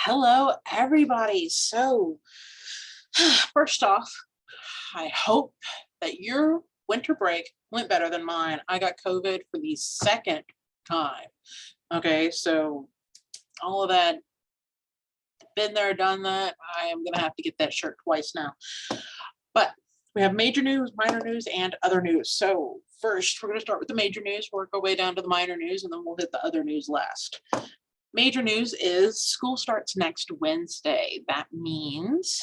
Hello, everybody. So, first off, I hope that your winter break went better than mine. I got COVID for the second time. Okay, so all of that, been there, done that. I am going to have to get that shirt twice now. But we have major news, minor news, and other news. So, first, we're going to start with the major news, work our way down to the minor news, and then we'll hit the other news last. Major news is school starts next Wednesday. That means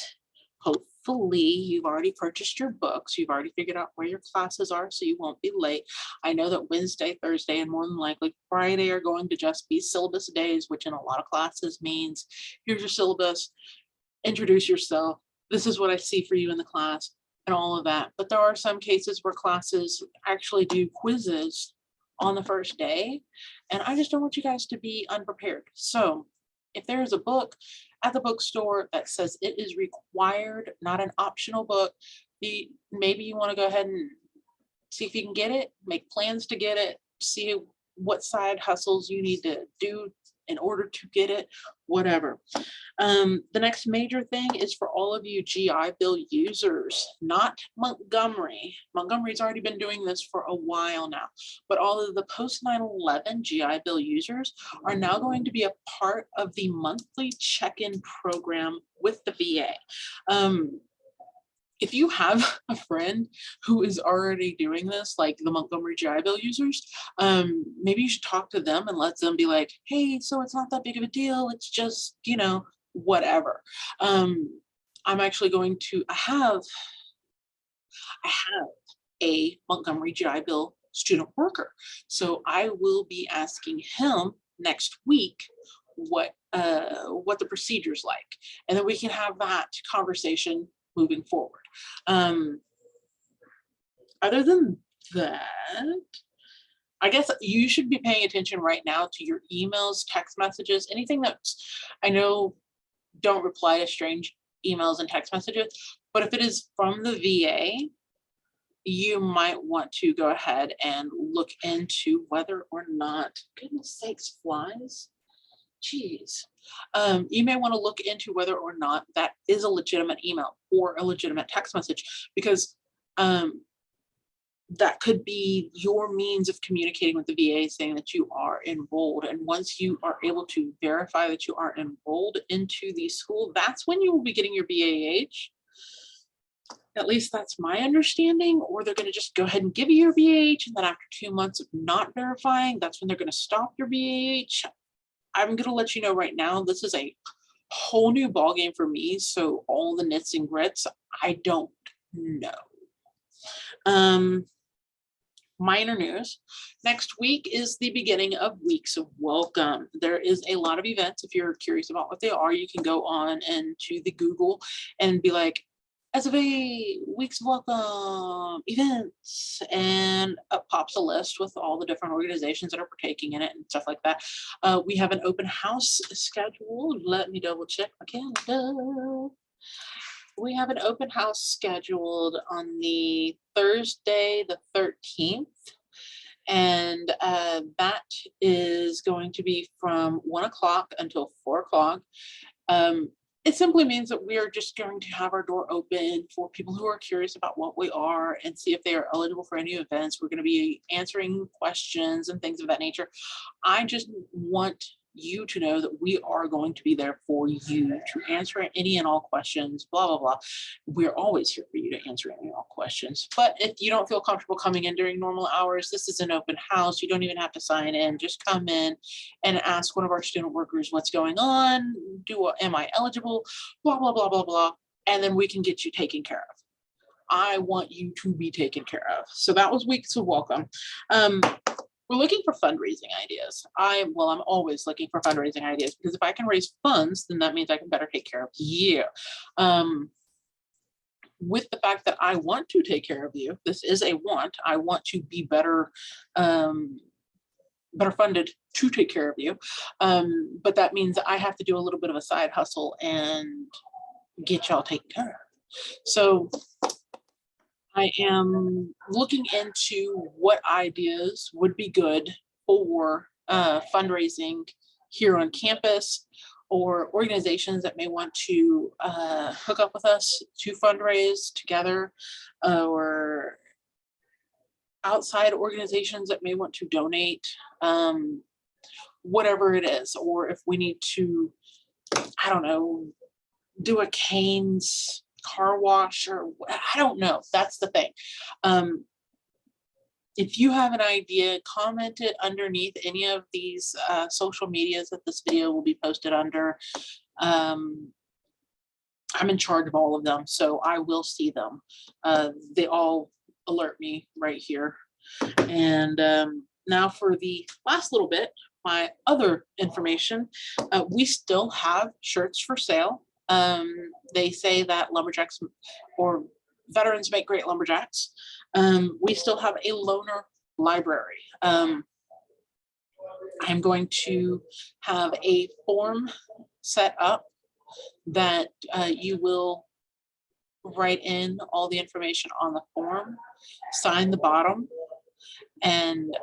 hopefully you've already purchased your books. You've already figured out where your classes are so you won't be late. I know that Wednesday, Thursday, and more than likely Friday are going to just be syllabus days, which in a lot of classes means here's your syllabus, introduce yourself. This is what I see for you in the class and all of that. But there are some cases where classes actually do quizzes on the first day, and I just don't want you guys to be unprepared. So if there is a book at the bookstore that says it is required, not an optional book, maybe you want to go ahead and see if you can get it, make plans to get it, see what side hustles you need to do in order to get it, whatever. The next major thing is for all of you GI Bill users, not Montgomery. Montgomery's already been doing this for a while now, but all of the post 9/11 GI Bill users are now going to be a part of the monthly check-in program with the VA. If you have a friend who is already doing this, like the Montgomery GI Bill users, maybe you should talk to them and let them be like, hey, so it's not that big of a deal. It's just, whatever. I'm actually going to, I have a Montgomery GI Bill student worker. So I will be asking him next week what the procedure's like. And then we can have that conversation moving forward. Other than that, I guess you should be paying attention right now to your emails, text messages, anything that's, I know, don't reply to strange emails and text messages, but if it is from the VA, you might want to go ahead and look into whether or not, goodness sakes, flies. Geez. You may want to look into whether or not that is a legitimate email or a legitimate text message, because that could be your means of communicating with the VA saying that you are enrolled. And once you are able to verify that you are enrolled into the school, that's when you will be getting your BAH. At least that's my understanding, or they're going to just go ahead and give you your BAH, and then after 2 months of not verifying, that's when they're going to stop your BAH. I'm going to let you know right now, this is a whole new ballgame for me. So all the nits and grits, I don't know. Minor news. Next week is the beginning of Weeks of Welcome. There is a lot of events. If you're curious about what they are, you can go on into the Google and be like, as of a Weeks of Welcome events, and up pops a list with all the different organizations that are partaking in it and stuff like that. We have an open house scheduled. Let me double check my calendar. We have an open house scheduled on the Thursday, the 13th. And that is going to be from 1 o'clock until 4 o'clock. It simply means that we are just going to have our door open for people who are curious about what we are and see if they are eligible for any events. We're going to be answering questions and things of that nature. I just want you to know that we are going to be there for you to answer any and all questions, blah, blah, blah. We're always here for you to answer any and all questions. But if you don't feel comfortable coming in during normal hours, this is an open house. You don't even have to sign in. Just come in and ask one of our student workers what's going on. Am I eligible? Blah, blah, blah, blah, blah. And then we can get you taken care of. I want you to be taken care of. So that was Weeks of Welcome. We're looking for fundraising ideas. I'm always looking for fundraising ideas, because if I can raise funds, then that means I can better take care of you. With the fact that I want to take care of you, this is a want. I want to be better funded to take care of you. But that means I have to do a little bit of a side hustle and get y'all taken care of. So I am looking into what ideas would be good for fundraising here on campus, or organizations that may want to hook up with us to fundraise together, or outside organizations that may want to donate, whatever it is, or if we need to, I don't know, do a Cane's car wash, or I don't know. That's the thing. If you have an idea, comment it underneath any of these social medias that this video will be posted under. I'm in charge of all of them, so I will see them. They all alert me right here. And now for the last little bit, my other information, we still have shirts for sale. They say that lumberjacks or veterans make great lumberjacks. We still have a loaner library. I'm going to have a form set up that you will write in all the information on the form, sign the bottom, and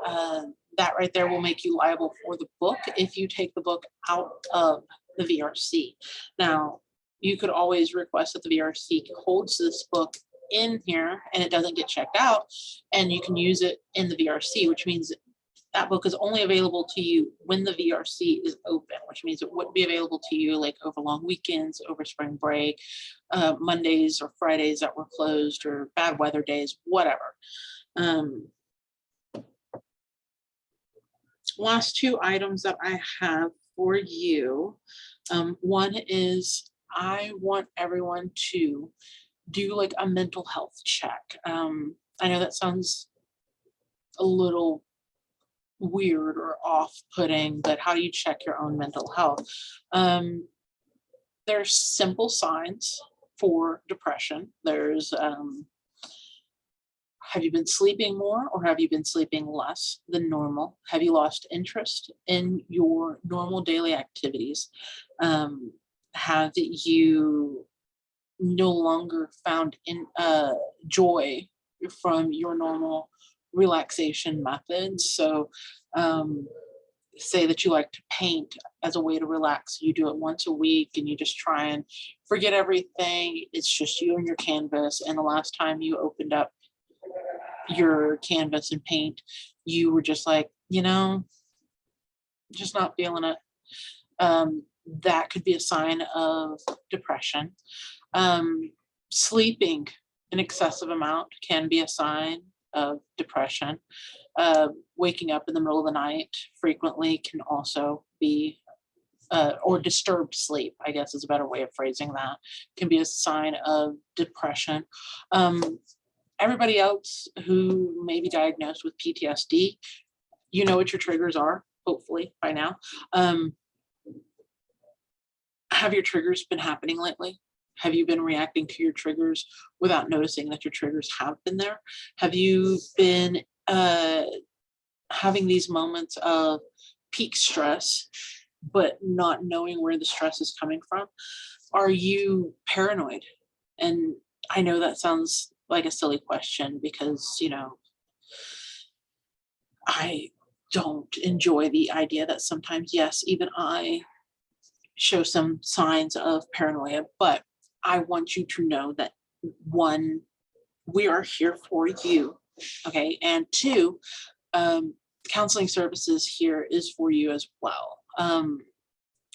that right there will make you liable for the book if you take the book out of the VRC. Now, you could always request that the VRC holds this book in here and it doesn't get checked out, and you can use it in the VRC, which means that book is only available to you when the VRC is open, which means it wouldn't be available to you like over long weekends, over spring break, Mondays or Fridays that were closed, or bad weather days, whatever. Last two items that I have for you. One is I want everyone to do like a mental health check. I know that sounds a little weird or off-putting, but how do you check your own mental health? There's simple signs for depression. There's have you been sleeping more, or have you been sleeping less than normal? Have you lost interest in your normal daily activities? Have you no longer found joy from your normal relaxation methods? So say that you like to paint as a way to relax. You do it once a week and you just try and forget everything. It's just you and your canvas. And the last time you opened up your canvas and paint, you were just like, just not feeling it. That could be a sign of depression. Sleeping an excessive amount can be a sign of depression. Waking up in the middle of the night frequently can also be, or disturbed sleep, I guess is a better way of phrasing that, can be a sign of depression. Everybody else who may be diagnosed with PTSD, you know what your triggers are, hopefully by now. Have your triggers been happening lately? Have you been reacting to your triggers without noticing that your triggers have been there? Have you been having these moments of peak stress, but not knowing where the stress is coming from? Are you paranoid? And I know that sounds like a silly question because, I don't enjoy the idea that sometimes, yes, even I show some signs of paranoia, but I want you to know that one, we are here for you, okay? And two, counseling services here is for you as well.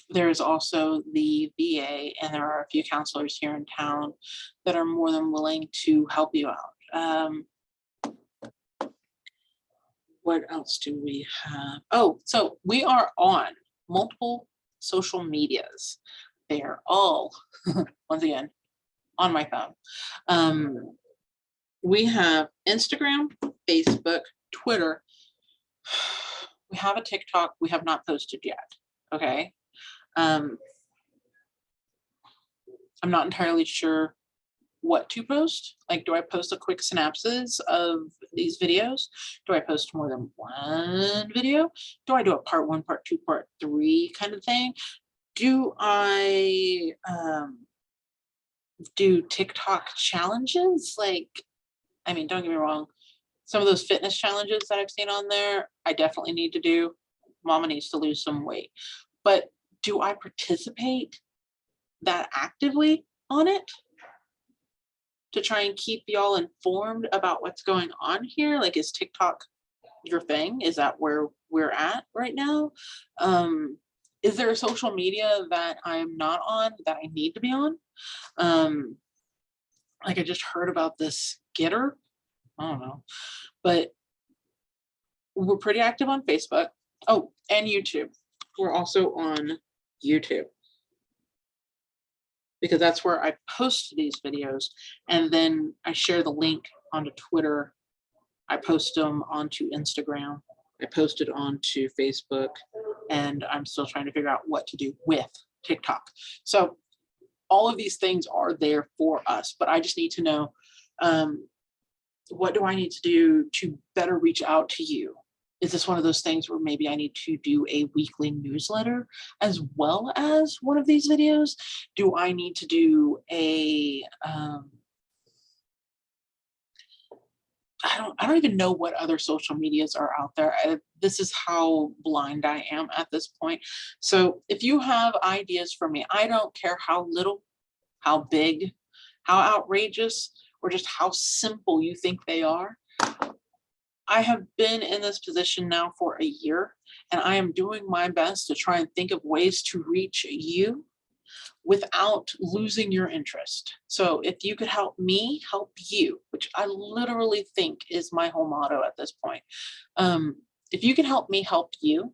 There's also the VA, and there are a few counselors here in town that are more than willing to help you out. What else do we have? Oh, so we are on multiple social medias. They are all, once again, on my phone. We have Instagram, Facebook, Twitter. We have a TikTok we have not posted yet, okay? I'm not entirely sure what to post. Like, do I post a quick synopsis of these videos? Do I post more than one video? Do I do a part 1, part 2, part 3 kind of thing? Do I do TikTok challenges? Like, I mean, don't get me wrong. Some of those fitness challenges that I've seen on there, I definitely need to do. Mama needs to lose some weight. But do I participate that actively on it to try and keep y'all informed about what's going on here? Like, is TikTok your thing? Is that where we're at right now? Is there a social media that I'm not on that I need to be on? Like, I just heard about this Getter. I don't know, but we're pretty active on Facebook. Oh, and YouTube. We're also on YouTube because that's where I post these videos, and then I share the link onto Twitter. I post them onto Instagram. I post it onto Facebook, and I'm still trying to figure out what to do with TikTok. So all of these things are there for us, but I just need to know, what do I need to do to better reach out to you? Is this one of those things where maybe I need to do a weekly newsletter as well as one of these videos? Do I need to do a, I don't even know what other social medias are out there. This is how blind I am at this point. So if you have ideas for me, I don't care how little, how big, how outrageous, or just how simple you think they are. I have been in this position now for a year, and I am doing my best to try and think of ways to reach you without losing your interest. So if you could help me help you, which I literally think is my whole motto at this point. If you can help me help you,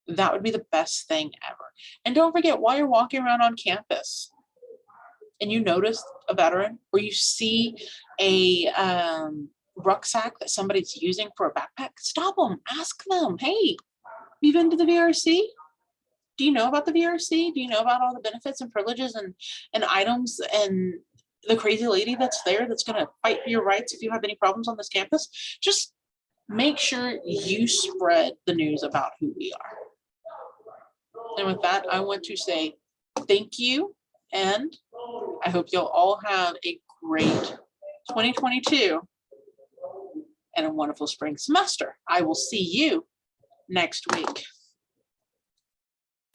that would be the best thing ever. And don't forget, while you're walking around on campus and you notice a veteran, or you see a rucksack that somebody's using for a backpack, stop them, ask them, hey, you've been to the VRC? Do you know about the VRC? Do you know about all the benefits and privileges and items and the crazy lady that's there that's going to fight for your rights if you have any problems on this campus? Just make sure you spread the news about who we are. And with that, I want to say thank you, and I hope you'll all have a great 2022 and a wonderful spring semester. I will see you next week.